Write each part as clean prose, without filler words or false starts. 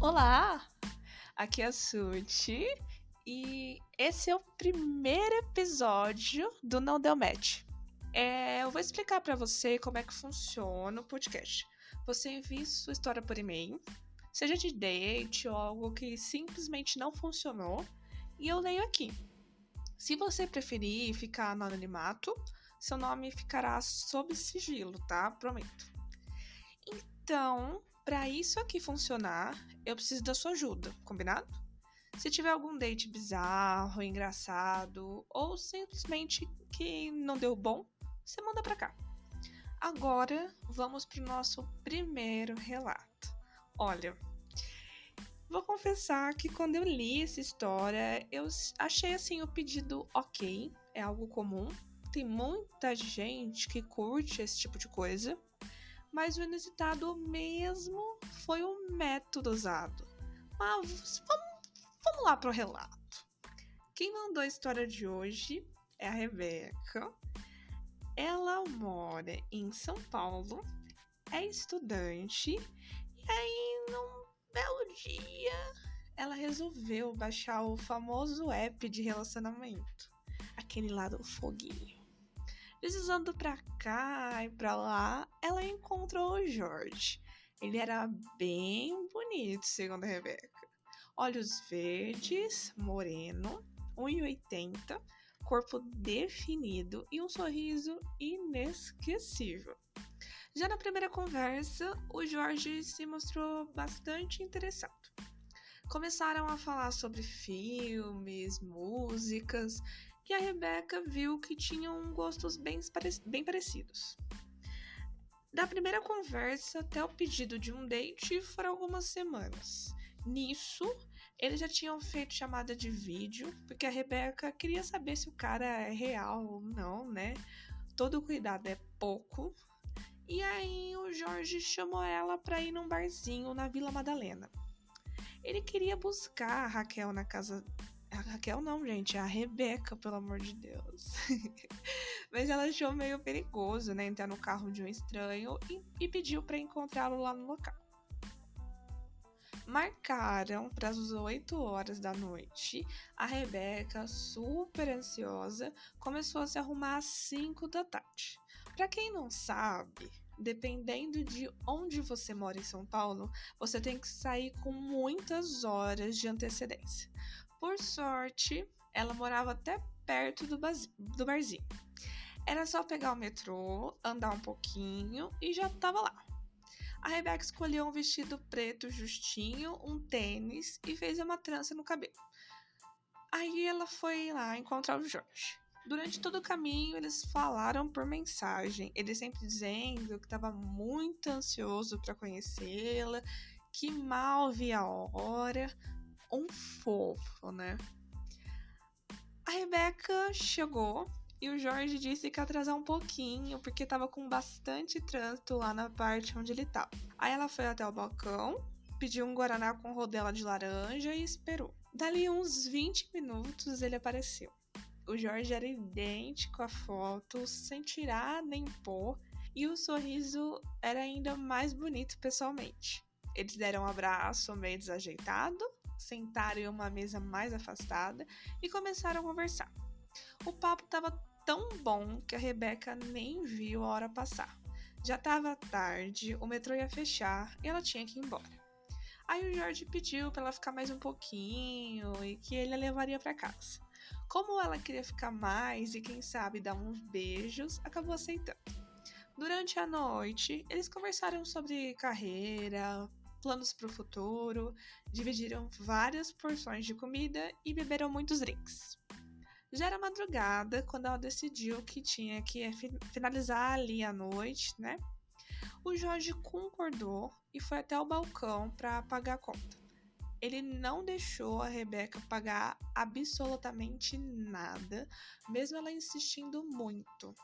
Olá, aqui é a Suti e esse é o primeiro episódio do Não Deu Match. Eu vou explicar para você como é que funciona o podcast. Você envia sua história por e-mail, seja de date ou algo que simplesmente não funcionou, e eu leio aqui. Se você preferir ficar no anonimato, seu nome ficará sob sigilo, tá? Prometo. Então, para isso aqui funcionar, eu preciso da sua ajuda, combinado? Se tiver algum date bizarro, engraçado ou simplesmente que não deu bom, você manda pra cá. Agora, vamos pro nosso primeiro relato. Olha, vou confessar que quando eu li essa história, eu achei assim o pedido ok, é algo comum. Tem muita gente que curte esse tipo de coisa. Mas o inusitado mesmo foi o método usado. Mas vamos lá pro relato. Quem mandou a história de hoje é a Rebeca. Ela mora em São Paulo, é estudante, e aí num belo dia ela resolveu baixar o famoso app de relacionamento. Aquele lá do foguinho. Deslizando pra cá e pra lá, ela encontrou o Jorge. Ele era bem bonito, segundo a Rebeca. Olhos verdes, moreno, 1,80, corpo definido e um sorriso inesquecível. Já na primeira conversa, o Jorge se mostrou bastante interessado. Começaram a falar sobre filmes, músicas, e a Rebeca viu que tinham gostos bem parecidos. Da primeira conversa até o pedido de um date foram algumas semanas. Nisso, eles já tinham feito chamada de vídeo, porque a Rebeca queria saber se o cara é real ou não, né? Todo cuidado é pouco. E aí o Jorge chamou ela para ir num barzinho na Vila Madalena. Ele queria buscar a Raquel na casa... A Raquel não, gente, é a Rebeca, pelo amor de Deus. Mas ela achou meio perigoso, né, entrar no carro de um estranho e pediu para encontrá-lo lá no local. Marcaram para as 8 horas da noite. A Rebeca, super ansiosa, começou a se arrumar às 5 da tarde. Para quem não sabe, dependendo de onde você mora em São Paulo, você tem que sair com muitas horas de antecedência. Por sorte, ela morava até perto do barzinho. Era só pegar o metrô, andar um pouquinho e já estava lá. A Rebeca escolheu um vestido preto justinho, um tênis e fez uma trança no cabelo. Aí ela foi lá encontrar o Jorge. Durante todo o caminho, eles falaram por mensagem, ele sempre dizendo que estava muito ansioso para conhecê-la, que mal via a hora. Um fofo, né? A Rebeca chegou e o Jorge disse que ia atrasar um pouquinho, porque tava com bastante trânsito lá na parte onde ele tava. Aí ela foi até o balcão, pediu um guaraná com rodela de laranja e esperou. Dali uns 20 minutos ele apareceu. O Jorge era idêntico à foto, sem tirar nem pôr, e o sorriso era ainda mais bonito pessoalmente. Eles deram um abraço meio desajeitado, sentaram em uma mesa mais afastada e começaram a conversar. O papo estava tão bom que a Rebeca nem viu a hora passar. Já estava tarde, o metrô ia fechar e ela tinha que ir embora. Aí o Jorge pediu para ela ficar mais um pouquinho e que ele a levaria para casa. Como ela queria ficar mais e quem sabe dar uns beijos, acabou aceitando. Durante a noite, eles conversaram sobre carreira, planos para o futuro, dividiram várias porções de comida e beberam muitos drinks. Já era madrugada quando ela decidiu que tinha que finalizar ali a noite, né? O Jorge concordou e foi até o balcão para pagar a conta. Ele não deixou a Rebeca pagar absolutamente nada, mesmo ela insistindo muito.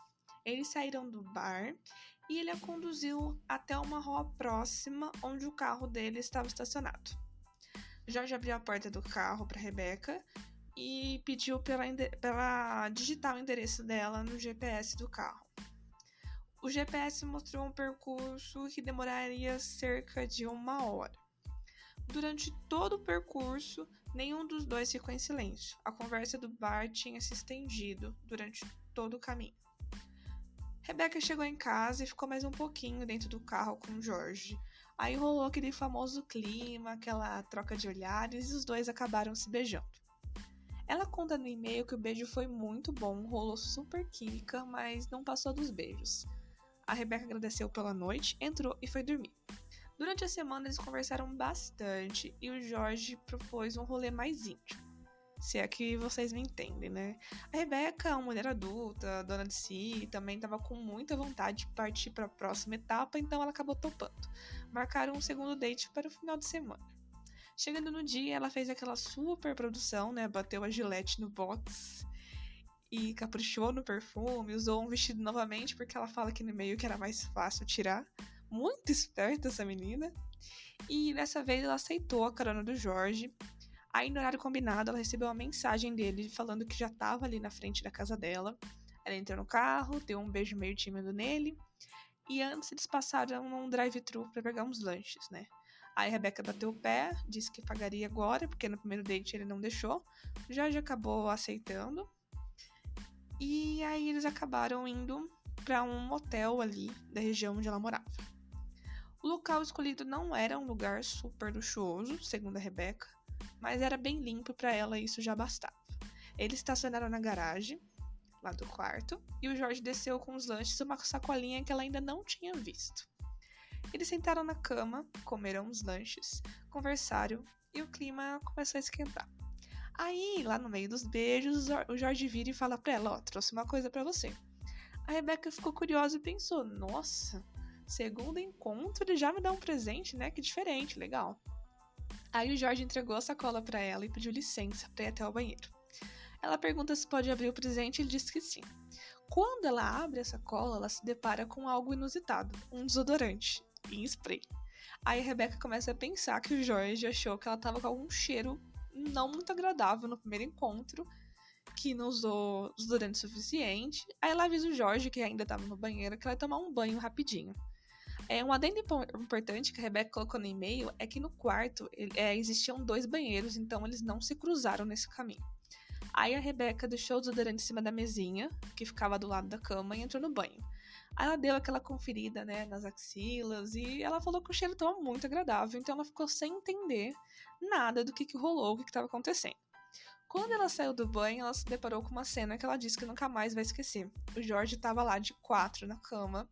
Eles saíram do bar e ele a conduziu até uma rua próxima onde o carro dele estava estacionado. Jorge abriu a porta do carro para Rebeca e pediu para ela digitar o endereço dela no GPS do carro. O GPS mostrou um percurso que demoraria cerca de 1 hora. Durante todo o percurso, nenhum dos dois ficou em silêncio. A conversa do bar tinha se estendido durante todo o caminho. Rebeca chegou em casa e ficou mais um pouquinho dentro do carro com o Jorge. Aí rolou aquele famoso clima, aquela troca de olhares e os dois acabaram se beijando. Ela conta no e-mail que o beijo foi muito bom, rolou super química, mas não passou dos beijos. A Rebeca agradeceu pela noite, entrou e foi dormir. Durante a semana eles conversaram bastante e o Jorge propôs um rolê mais íntimo. Se é que vocês me entendem, né? A Rebeca, uma mulher adulta, dona de si, também estava com muita vontade de partir para a próxima etapa, então ela acabou topando. Marcaram um segundo date para o final de semana. Chegando no dia, ela fez aquela super produção, né? Bateu a Gillette no box e caprichou no perfume, usou um vestido novamente, porque ela fala aqui no e-mail que era mais fácil tirar. Muito esperta essa menina. E dessa vez ela aceitou a carona do Jorge. Aí, no horário combinado, ela recebeu uma mensagem dele falando que já estava ali na frente da casa dela. Ela entrou no carro, deu um beijo meio tímido nele. E antes eles passaram num drive-thru para pegar uns lanches, né? Aí a Rebeca bateu o pé, disse que pagaria agora, porque no primeiro date ele não deixou. O Jorge acabou aceitando. E aí eles acabaram indo para um motel ali da região onde ela morava. O local escolhido não era um lugar super luxuoso, segundo a Rebeca, mas era bem limpo para ela e isso já bastava. Eles estacionaram na garagem, lá do quarto, e o Jorge desceu com os lanches e uma sacolinha que ela ainda não tinha visto. Eles sentaram na cama, comeram os lanches, conversaram e o clima começou a esquentar. Aí, lá no meio dos beijos, o Jorge vira e fala pra ela, ó, trouxe uma coisa pra você. A Rebeca ficou curiosa e pensou, nossa, segundo encontro ele já me dá um presente, né? Que diferente, legal. Aí o Jorge entregou a sacola pra ela e pediu licença pra ir até o banheiro. Ela pergunta se pode abrir o presente e ele diz que sim. Quando ela abre a sacola, ela se depara com algo inusitado, um desodorante em spray. Aí a Rebeca começa a pensar que o Jorge achou que ela tava com algum cheiro não muito agradável no primeiro encontro, que não usou desodorante suficiente. Aí ela avisa o Jorge, que ainda tava no banheiro, que ela vai tomar um banho rapidinho. Um adendo importante que a Rebeca colocou no e-mail é que no quarto existiam 2 banheiros, então eles não se cruzaram nesse caminho. Aí a Rebeca deixou o desodorante em cima da mesinha, que ficava do lado da cama, e entrou no banho. Aí ela deu aquela conferida, né, nas axilas, e ela falou que o cheiro estava muito agradável, então ela ficou sem entender nada do que rolou, o que estava acontecendo. Quando ela saiu do banho, ela se deparou com uma cena que ela disse que nunca mais vai esquecer. O Jorge estava lá de 4 na cama,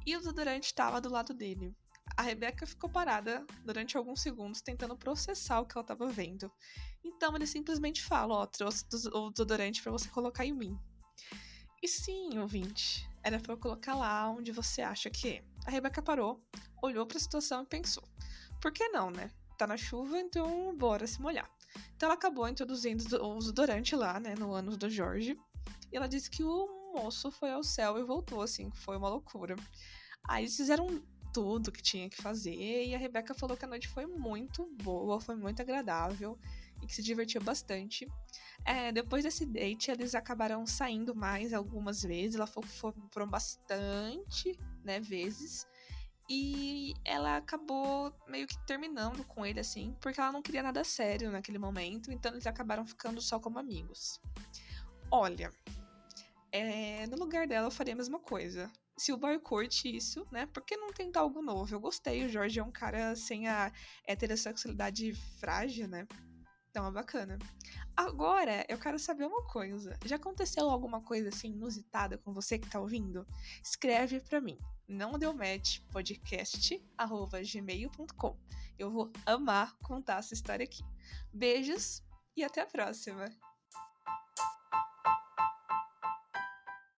e o desodorante estava do lado dele. A Rebeca ficou parada durante alguns segundos tentando processar o que ela estava vendo. Então ele simplesmente fala, ó, trouxe o desodorante para você colocar em mim. E sim, ouvinte, era para eu colocar lá onde você acha que é. A Rebeca parou, olhou para a situação e pensou, por que não, né? Tá na chuva, então bora se molhar. Então ela acabou introduzindo o desodorante lá, né, no ânus do Jorge. E ela disse que o moço foi ao céu e voltou, assim, foi uma loucura. Aí eles fizeram tudo que tinha que fazer e a Rebeca falou que a noite foi muito boa, foi muito agradável e que se divertiu bastante. Depois desse date, eles acabaram saindo mais algumas vezes, foram bastante, né, vezes. E ela acabou meio que terminando com ele, assim, porque ela não queria nada sério naquele momento, então eles acabaram ficando só como amigos. Olha, no lugar dela eu faria a mesma coisa. Se o boy curte isso, né? Por que não tentar algo novo? Eu gostei, o Jorge é um cara sem a heterossexualidade frágil, né? Então é bacana. Agora, eu quero saber uma coisa. Já aconteceu alguma coisa assim inusitada com você que tá ouvindo? Escreve pra mim. Não deu match podcast@gmail.com. Eu vou amar contar essa história aqui. Beijos e até a próxima.